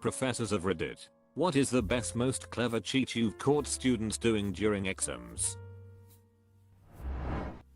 Professors of Reddit. What is the best most clever cheat you've caught students doing during exams?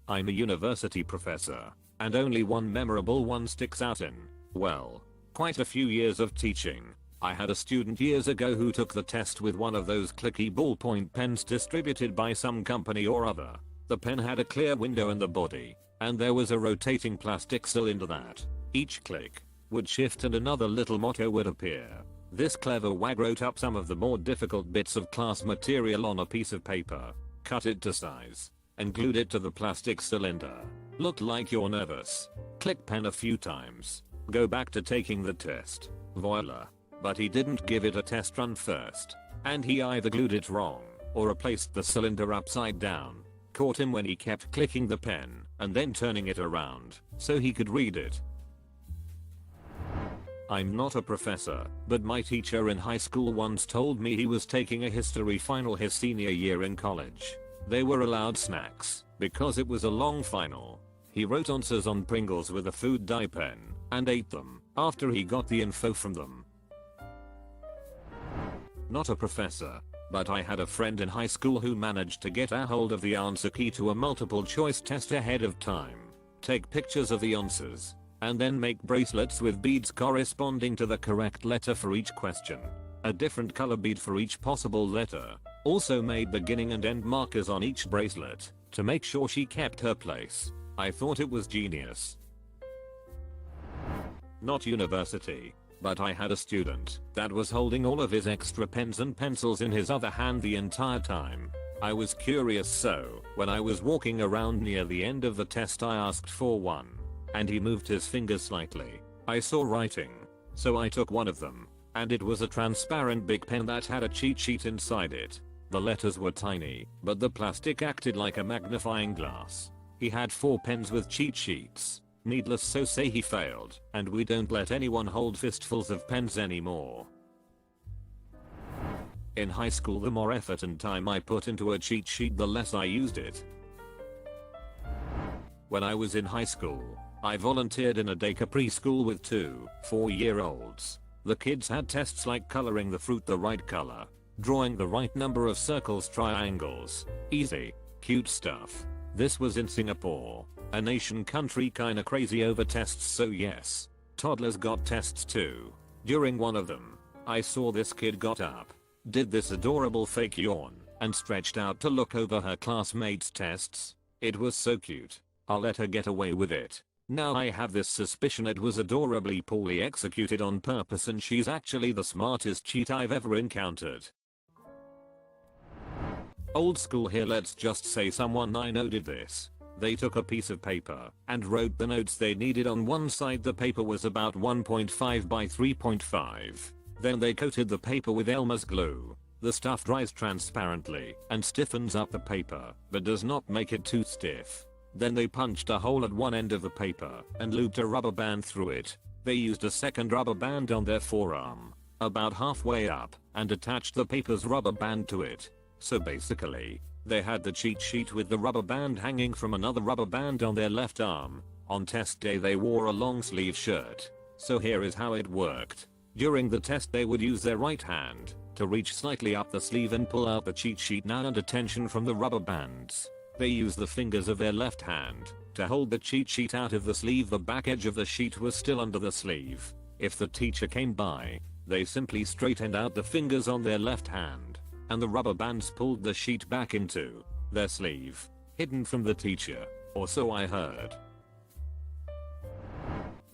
I'm a university professor, and only one memorable one sticks out in, well, quite a few years of teaching. I had a student years ago who took the test with one of those clicky ballpoint pens distributed by some company or other. The pen had a clear window in the body, and there was a rotating plastic cylinder that, each click, would shift and another little motto would appear. This clever wag wrote up some of the more difficult bits of class material on a piece of paper, cut it to size, and glued it to the plastic cylinder. Look like you're nervous. Click pen a few times. Go back to taking the test. Voila. But he didn't give it a test run first. And he either glued it wrong, or replaced the cylinder upside down. Caught him when he kept clicking the pen, and then turning it around, so he could read it. I'm not a professor, but my teacher in high school once told me he was taking a history final his senior year in college. They were allowed snacks, because it was a long final. He wrote answers on Pringles with a food dye pen, and ate them, after he got the info from them. Not a professor, but I had a friend in high school who managed to get a hold of the answer key to a multiple choice test ahead of time, take pictures of the answers, and then make bracelets with beads corresponding to the correct letter for each question. A different color bead for each possible letter. Also made beginning and end markers on each bracelet to make sure she kept her place. I thought it was genius. Not university, but I had a student that was holding all of his extra pens and pencils in his other hand the entire time. I was curious, so when I was walking around near the end of the test I asked for one. And he moved his fingers slightly. I saw writing, so I took one of them, and it was a transparent big pen that had a cheat sheet inside it. The letters were tiny, but the plastic acted like a magnifying glass. He had 4 pens with cheat sheets. Needless to say he failed, and we don't let anyone hold fistfuls of pens anymore. In high school, the more effort and time I put into a cheat sheet, the less I used it. When I was in high school, I volunteered in a daycare preschool with 2 4-year-olds. The kids had tests like coloring the fruit the right color, drawing the right number of circles, triangles. Easy, cute stuff. This was in Singapore, a nation country kinda crazy over tests, so yes, toddlers got tests too. During one of them, I saw this kid got up, did this adorable fake yawn, and stretched out to look over her classmates' tests. It was so cute. I'll let her get away with it. Now I have this suspicion it was adorably poorly executed on purpose, and she's actually the smartest cheat I've ever encountered. Old school here, let's just say someone I know did this. They took a piece of paper and wrote the notes they needed on one side. The paper was about 1.5 by 3.5. Then they coated the paper with Elmer's glue. The stuff dries transparently and stiffens up the paper, but does not make it too stiff. Then they punched a hole at one end of the paper and looped a rubber band through it. They used a second rubber band on their forearm, about halfway up, and attached the paper's rubber band to it. So basically, they had the cheat sheet with the rubber band hanging from another rubber band on their left arm. On test day they wore a long sleeve shirt. So here is how it worked. During the test they would use their right hand to reach slightly up the sleeve and pull out the cheat sheet now under tension from the rubber bands. They used the fingers of their left hand to hold the cheat sheet out of the sleeve. The back edge of the sheet was still under the sleeve. If the teacher came by, they simply straightened out the fingers on their left hand, and the rubber bands pulled the sheet back into their sleeve, hidden from the teacher, or so I heard.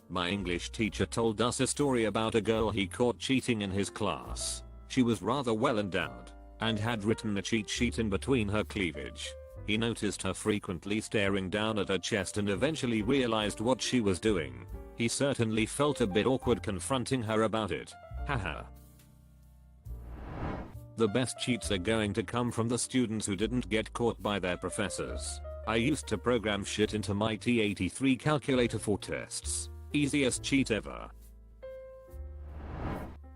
My English teacher told us a story about a girl he caught cheating in his class. She was rather well endowed, and had written a cheat sheet in between her cleavage. He noticed her frequently staring down at her chest and eventually realized what she was doing. He certainly felt a bit awkward confronting her about it. Haha. The best cheats are going to come from the students who didn't get caught by their professors. I used to program shit into my T83 calculator for tests. Easiest cheat ever.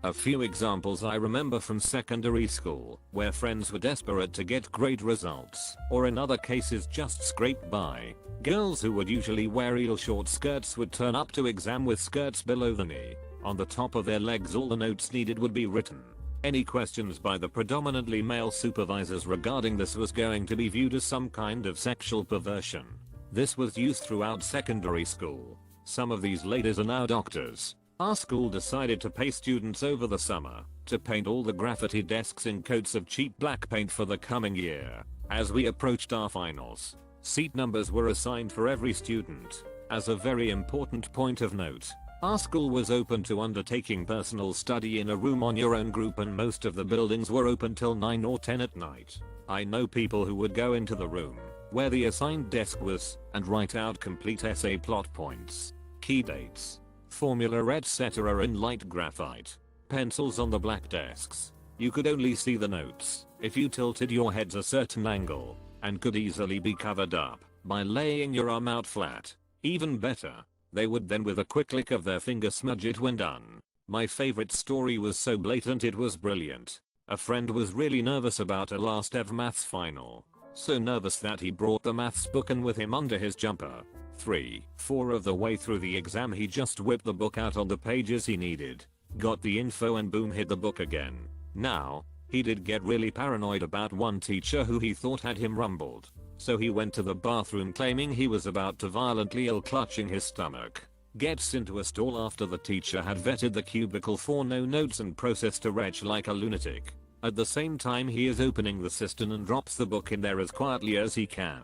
A few examples I remember from secondary school, where friends were desperate to get great results, or in other cases just scrape by. Girls who would usually wear real short skirts would turn up to exam with skirts below the knee. On the top of their legs all the notes needed would be written. Any questions by the predominantly male supervisors regarding this was going to be viewed as some kind of sexual perversion. This was used throughout secondary school. Some of these ladies are now doctors. Our school decided to pay students over the summer to paint all the graffiti desks in coats of cheap black paint for the coming year. As we approached our finals, seat numbers were assigned for every student. As a very important point of note, our school was open to undertaking personal study in a room on your own group, and most of the buildings were open till 9 or 10 at night. I know people who would go into the room where the assigned desk was and write out complete essay plot points, key dates, formula etc. in light graphite. Pencils on the black desks. You could only see the notes if you tilted your heads a certain angle, and could easily be covered up by laying your arm out flat. Even better, they would then with a quick click of their finger smudge it when done. My favorite story was so blatant it was brilliant. A friend was really nervous about a last ever maths final. So nervous that he brought the maths book in with him under his jumper. 3/4 of the way through the exam he just whipped the book out on the pages he needed, got the info and boom hit the book again. Now, he did get really paranoid about one teacher who he thought had him rumbled. So he went to the bathroom claiming he was about to violently ill, clutching his stomach. Gets into a stall after the teacher had vetted the cubicle for no notes and processed to retch like a lunatic. At the same time he is opening the cistern and drops the book in there as quietly as he can.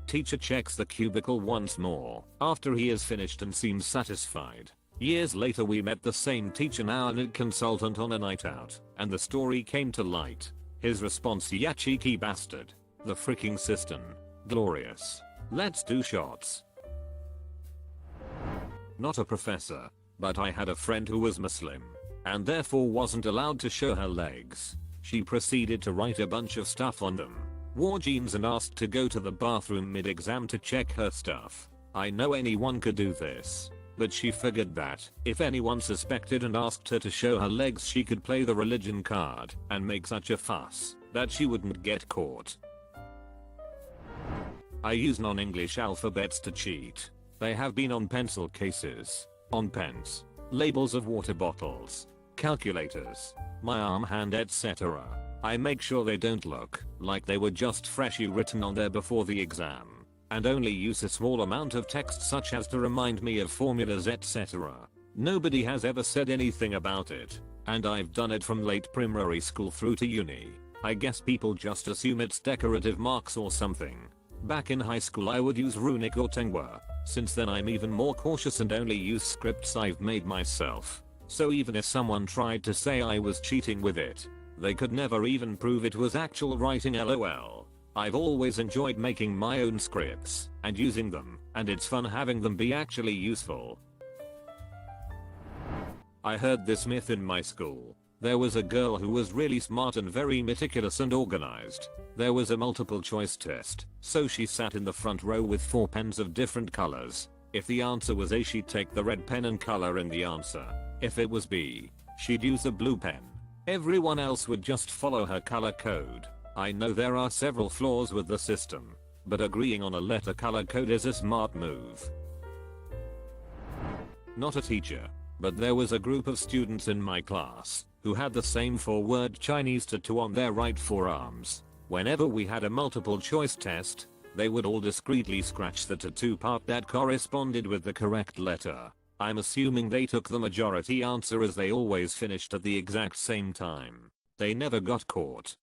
Teacher checks the cubicle once more after he is finished and seems satisfied. Years later we met the same teacher, now a consultant, on a night out, and the story came to light. His response: "Ya cheeky bastard. The freaking cistern. Glorious. Let's do shots." Not a professor, but I had a friend who was Muslim, and therefore wasn't allowed to show her legs. She proceeded to write a bunch of stuff on them, wore jeans, and asked to go to the bathroom mid-exam to check her stuff. I know anyone could do this, but she figured that if anyone suspected and asked her to show her legs, she could play the religion card and make such a fuss that she wouldn't get caught. I use non-English alphabets to cheat. They have been on pencil cases, on pens, labels of water bottles, calculators, my arm hand etc. I make sure they don't look like they were just freshly written on there before the exam, and only use a small amount of text such as to remind me of formulas etc. Nobody has ever said anything about it, and I've done it from late primary school through to uni. I guess people just assume it's decorative marks or something. Back in high school I would use Runic or Tengwa. Since then I'm even more cautious and only use scripts I've made myself. So even if someone tried to say I was cheating with it, they could never even prove it was actual writing, lol. I've always enjoyed making my own scripts and using them, and it's fun having them be actually useful. I heard this myth in my school. There was a girl who was really smart and very meticulous and organized. There was a multiple choice test, so she sat in the front row with 4 pens of different colors. If the answer was A, she'd take the red pen and color in the answer. If it was B, she'd use a blue pen. Everyone else would just follow her color code. I know there are several flaws with the system, but agreeing on a letter color code is a smart move. Not a teacher, but there was a group of students in my class who had the same 4-word Chinese tattoo on their right forearms. Whenever we had a multiple choice test, they would all discreetly scratch the tattoo part that corresponded with the correct letter. I'm assuming they took the majority answer as they always finished at the exact same time. They never got caught.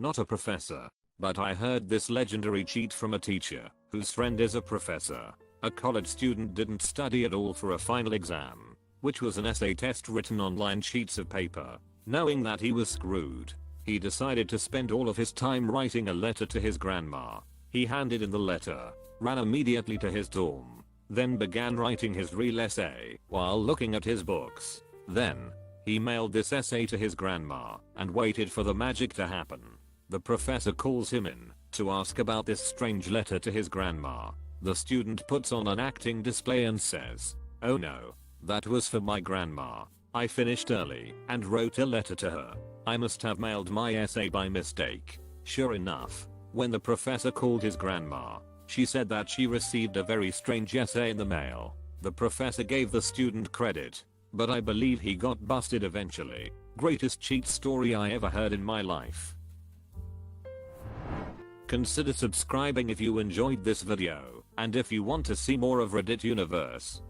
Not a professor, but I heard this legendary cheat from a teacher whose friend is a professor. A college student didn't study at all for a final exam, which was an essay test written on lined sheets of paper. Knowing that he was screwed, he decided to spend all of his time writing a letter to his grandma. He handed in the letter, ran immediately to his dorm, then began writing his real essay while looking at his books. Then, he mailed this essay to his grandma and waited for the magic to happen. The professor calls him in to ask about this strange letter to his grandma. The student puts on an acting display and says, "Oh no, that was for my grandma. I finished early and wrote a letter to her. I must have mailed my essay by mistake." Sure enough, when the professor called his grandma, she said that she received a very strange essay in the mail. The professor gave the student credit, but I believe he got busted eventually. Greatest cheat story I ever heard in my life. Consider subscribing if you enjoyed this video, and if you want to see more of Reddit Universe.